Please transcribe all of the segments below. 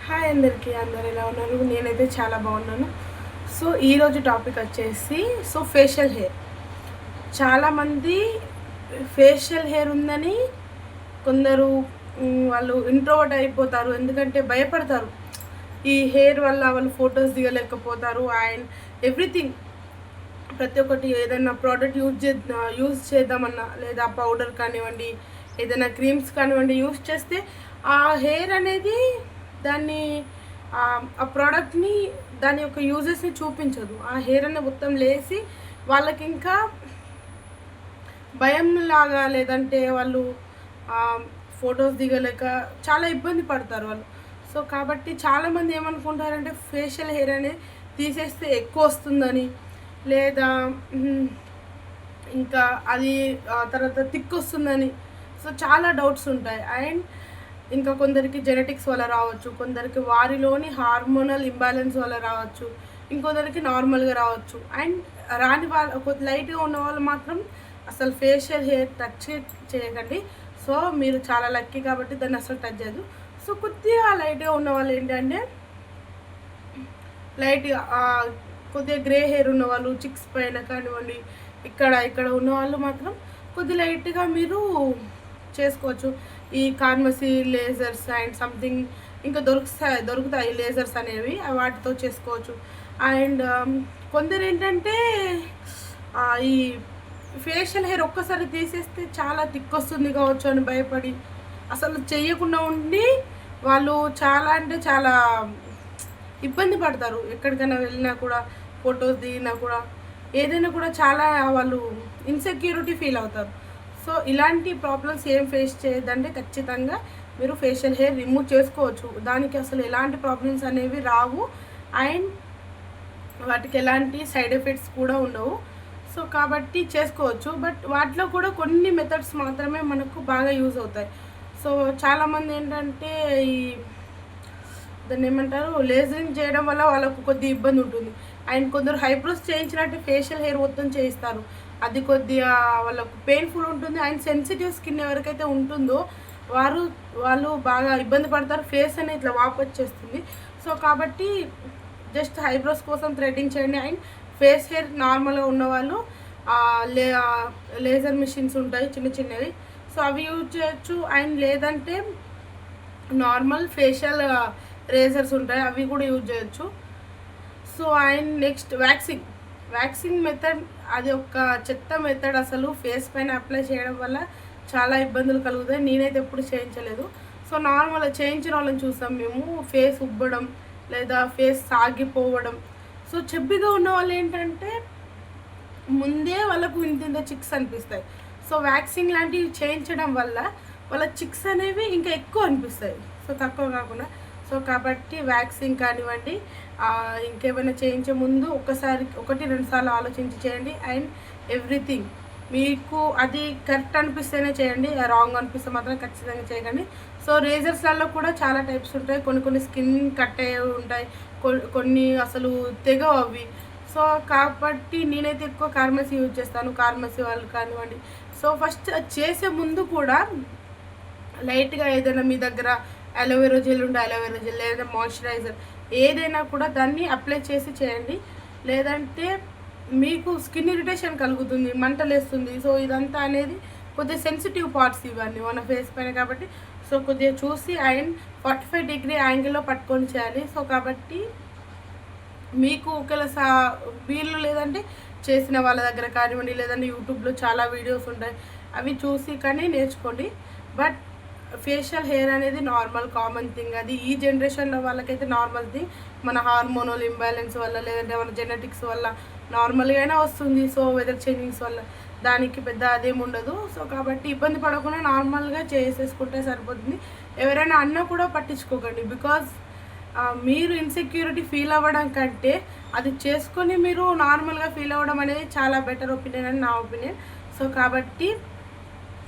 Hi అందరికీ, అందరు ఎలా ఉన్నారు? నేనైతే చాలా బాగున్నాను. సో ఈరోజు టాపిక్ వచ్చేసి ఫేషియల్ హెయిర్. చాలామంది ఫేషియల్ హెయిర్ ఉందని కొందరు వాళ్ళు ఇంట్రోవర్ట్ అయిపోతారు, ఎందుకంటే భయపడతారు ఈ హెయిర్ వల్ల. వాళ్ళు ఫొటోస్ దిగలేకపోతారు అండ్ ఎవ్రీథింగ్. ప్రతి ఒక్కటి ఏదైనా ప్రోడక్ట్ యూజ్ చేద్దామన్నా, లేదా పౌడర్ కానివ్వండి, ఏదైనా క్రీమ్స్ కానివ్వండి యూజ్ చేస్తే ఆ హెయిర్ అనేది దాన్ని ఆ ప్రోడక్ట్ని దాని యొక్క యూజెస్ని చూపించదు. ఆ హెయిర్ అనేది మొత్తం లేసి వాళ్ళకి ఇంకా భయం లాగా, లేదంటే వాళ్ళు ఫొటోస్ దిగలేక చాలా ఇబ్బంది పడతారు వాళ్ళు. సో కాబట్టి చాలామంది ఏమనుకుంటారంటే ఫేషియల్ హెయిర్ అనేది తీసేస్తే ఎక్కువ వస్తుందని, లేదా ఇంకా అది తర్వాత థిక్ వస్తుందని. సో చాలా డౌట్స్ ఉంటాయి. అండ్ ఇంకా కొందరికి జెనెటిక్స్ వల్ల రావచ్చు, కొందరికి వారిలోని హార్మోనల్ ఇంబ్యాలెన్స్ వల్ల రావచ్చు, ఇంకొందరికి నార్మల్గా రావచ్చు. అండ్ రాని వాళ్ళు, లైట్గా ఉన్న వాళ్ళు మాత్రం అసలు ఫేషియల్ హెయిర్ టచ్ చేయకండి. సో మీరు చాలా లక్కీ కాబట్టి దాన్ని అసలు టచ్ చేయదు. సో కొద్దిగా లైట్గా ఉన్న వాళ్ళు ఏంటంటే, లైట్గా కొద్దిగా గ్రే హెయిర్ ఉన్న వాళ్ళు, చిక్స్ పైన కానివ్వండి, ఇక్కడ ఉన్న వాళ్ళు మాత్రం కొద్ది లైట్గా మీరు చేసుకోవచ్చు. ఈ కార్మసీ లేజర్స్ అండ్ సంథింగ్ ఇంకా దొరుకుతాయి లేజర్స్ అనేవి, వాటితో చేసుకోవచ్చు. అండ్ కొందరు ఏంటంటే ఈ ఫేషియల్ హెయిర్ ఒక్కసారి తీసేస్తే చాలా థిక్ వస్తుంది కావచ్చు అని భయపడి అసలు చెయ్యకుండా ఉండి వాళ్ళు చాలా అంటే చాలా ఇబ్బంది పడతారు. ఎక్కడికైనా వెళ్ళినా కూడా, ఫొటోస్ దిగినా కూడా, ఏదైనా కూడా చాలా వాళ్ళు ఇన్సెక్యూరిటీ ఫీల్ అవుతారు. సో ఇలాంటి ప్రాబ్లమ్స్ ఏం ఫేస్ చేయొద్దంటే ఖచ్చితంగా మీరు ఫేషియల్ హెయిర్ రిమూవ్ చేసుకోవచ్చు. దానికి అసలు ఎలాంటి ప్రాబ్లమ్స్ అనేవి రావు అండ్ వాటికి ఎలాంటి సైడ్ ఎఫెక్ట్స్ కూడా ఉండవు. సో కాబట్టి చేసుకోవచ్చు. బట్ వాటిలో కూడా కొన్ని మెథడ్స్ మాత్రమే మనకు బాగా యూజ్ అవుతాయి. సో చాలామంది ఏంటంటే ఈ దాన్ని ఏమంటారు, లేజరింగ్ చేయడం వల్ల వాళ్ళకు కొద్ది ఇబ్బంది ఉంటుంది. అండ్ కొందరు హైబ్రోస్ చేయించినట్టు ఫేషియల్ హెయిర్ మొత్తం చేయిస్తారు, అది కొద్దిగా వాళ్ళకు పెయిన్ఫుల్ ఉంటుంది. అండ్ సెన్సిటివ్ స్కిన్ ఎవరికైతే ఉంటుందో వాళ్ళు బాగా ఇబ్బంది పడతారు. ఫేస్ అనేది ఇట్లా వాపు వచ్చేస్తుంది. సో కాబట్టి జస్ట్ హైబ్రోస్ కోసం థ్రెడ్డింగ్ చేయండి. అండ్ ఫేస్ హెయిర్ నార్మల్గా ఉన్నవాళ్ళు లేజర్ మిషన్స్ ఉంటాయి చిన్న చిన్నవి, సో అవి యూజ్ చేయొచ్చు. అండ్ లేదంటే నార్మల్ ఫేషియల్ రేజర్స్ ఉంటాయి, అవి కూడా యూజ్ చేయొచ్చు. So and next waxing method, అది ఒక చెత్త మెథడ్. అసలు ఫేస్ పైన అప్లై చేయడం వల్ల చాలా ఇబ్బందులు కలుగుతాయి. నేనైతే ఎప్పుడు చేయించలేదు. సో నార్మల్గా చేయించిన వాళ్ళని చూస్తాం మేము, ఫేస్ ఉబ్బడం లేదా ఫేస్ సాగిపోవడం. సో చెబ్బిగా ఉన్న వాళ్ళు ఏంటంటే ముందే వాళ్ళకు ఇంత చిక్స్ అనిపిస్తాయి. సో వ్యాక్సింగ్ లాంటివి చేయించడం వల్ల వాళ్ళ చిక్స్ అనేవి ఇంకా ఎక్కువ అనిపిస్తాయి, సో తక్కువ కాకుండా. సో కాబట్టి వ్యాక్సింగ్ కానివ్వండి, ఇంకేమైనా చేయించే ముందు ఒకటి రెండు సార్లు ఆలోచించి చేయండి. అండ్ ఎవ్రీథింగ్ మీకు అది కరెక్ట్ అనిపిస్తేనే చేయండి, రాంగ్ అనిపిస్తే మాత్రం ఖచ్చితంగా చేయకండి. సో రేజర్స్లలో కూడా చాలా టైప్స్ ఉంటాయి. కొన్ని స్కిన్ కట్ అయ్యేవి ఉంటాయి, కొన్ని అసలు తెగవు అవి. సో కాబట్టి నేనైతే ఎక్కువ కార్మసీ యూజ్ చేస్తాను, కార్మసీ వాళ్ళు కానివ్వండి. సో ఫస్ట్ చేసే ముందు కూడా లైట్గా ఏదైనా మీ దగ్గర అలోవెరా జెల్ ఉంటే అలోవెరా జెల్, లేదా మాయిశ్చరైజర్ ఏదైనా కూడా దాన్ని అప్లై చేసి చేయండి. లేదంటే మీకు స్కిన్ ఇరిటేషన్ కలుగుతుంది, మంటలేస్తుంది. సో ఇదంతా అనేది కొద్దిగా సెన్సిటివ్ పార్ట్స్ ఇవన్నీ మన ఫేస్ పైన కాబట్టి, సో కొద్దిగా చూసి అండ్ 45 డిగ్రీ యాంగిల్లో పట్టుకొని చేయాలి. సో కాబట్టి మీకు ఒకవేళ వీళ్ళు లేదంటే చేసిన వాళ్ళ దగ్గర కానివ్వండి, లేదంటే యూట్యూబ్లో చాలా వీడియోస్ ఉంటాయి, అవి చూసి కానీ నేర్చుకోండి. బట్ ఫేషియల్ హెయిర్ అనేది నార్మల్ కామన్ థింగ్. అది ఈ జనరేషన్లో వాళ్ళకైతే నార్మల్ థింగ్. మన హార్మోనల్ ఇంబ్యాలెన్స్ వల్ల, లేదంటే మన జెనెటిక్స్ వల్ల నార్మల్గా అయినా వస్తుంది. సో వెదర్ చేంజింగ్స్ వల్ల దానికి పెద్ద అదేమి ఉండదు. సో కాబట్టి ఇబ్బంది పడకుండా నార్మల్గా చేసేసుకుంటే సరిపోతుంది. ఎవరైనా అన్నా కూడా పట్టించుకోకండి, బికాజ్ మీరు ఇన్సెక్యూరిటీ ఫీల్ అవ్వడం కంటే అది చేసుకొని మీరు నార్మల్గా ఫీల్ అవ్వడం అనేది చాలా బెటర్ ఒపీనియన్ అని నా ఒపీనియన్. సో కాబట్టి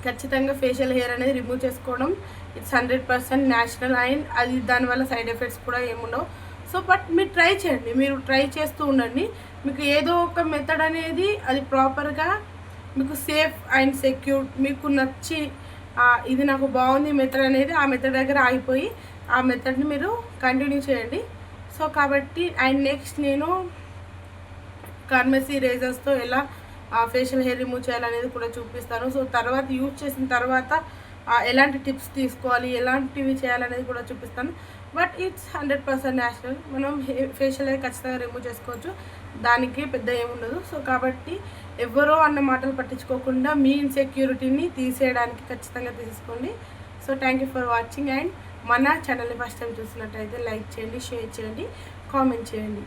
ఖచ్చితంగా ఫేషియల్ హెయిర్ అనేది రిమూవ్ చేసుకోవడం ఇట్స్ 100% న్యాచురల్. అండ్ అది దానివల్ల సైడ్ ఎఫెక్ట్స్ కూడా ఏముండవు. సో బట్ మీరు ట్రై చేయండి, మీరు ట్రై చేస్తూ ఉండండి. మీకు ఏదో ఒక మెథడ్ అనేది అది ప్రాపర్గా మీకు సేఫ్ అండ్ సెక్యూర్ మీకు నచ్చి ఇది నాకు బాగుంది మెథడ్ అనేది ఆ మెథడ్ దగ్గర ఆగిపోయి ఆ మెథడ్ని మీరు కంటిన్యూ చేయండి. సో కాబట్టి అండ్ నెక్స్ట్ నేను కార్మెసీ రేజర్స్తో ఎలా ఫేషియల్ హెయిర్ రిమూవ్ చేయాలనేది కూడా చూపిస్తాను. సో తర్వాత యూజ్ చేసిన తర్వాత ఎలాంటి టిప్స్ తీసుకోవాలి, ఎలాంటివి చేయాలనేది కూడా చూపిస్తాను. But it's 100% natural. మనం ఫేషియల్ హెయిర్ ఖచ్చితంగా రిమూవ్ చేసుకోవచ్చు, దానికి పెద్ద ఏముండదు. సో కాబట్టి ఎవరో అన్న మాటలు పట్టించుకోకుండా మీ ఇన్సెక్యూరిటీని తీసేయడానికి ఖచ్చితంగా తీసుకోండి. So thank you for watching. And మన ఛానల్ని ఫస్ట్ టైం చూసినట్టయితే లైక్ చేయండి, షేర్ చేయండి, కామెంట్ చేయండి.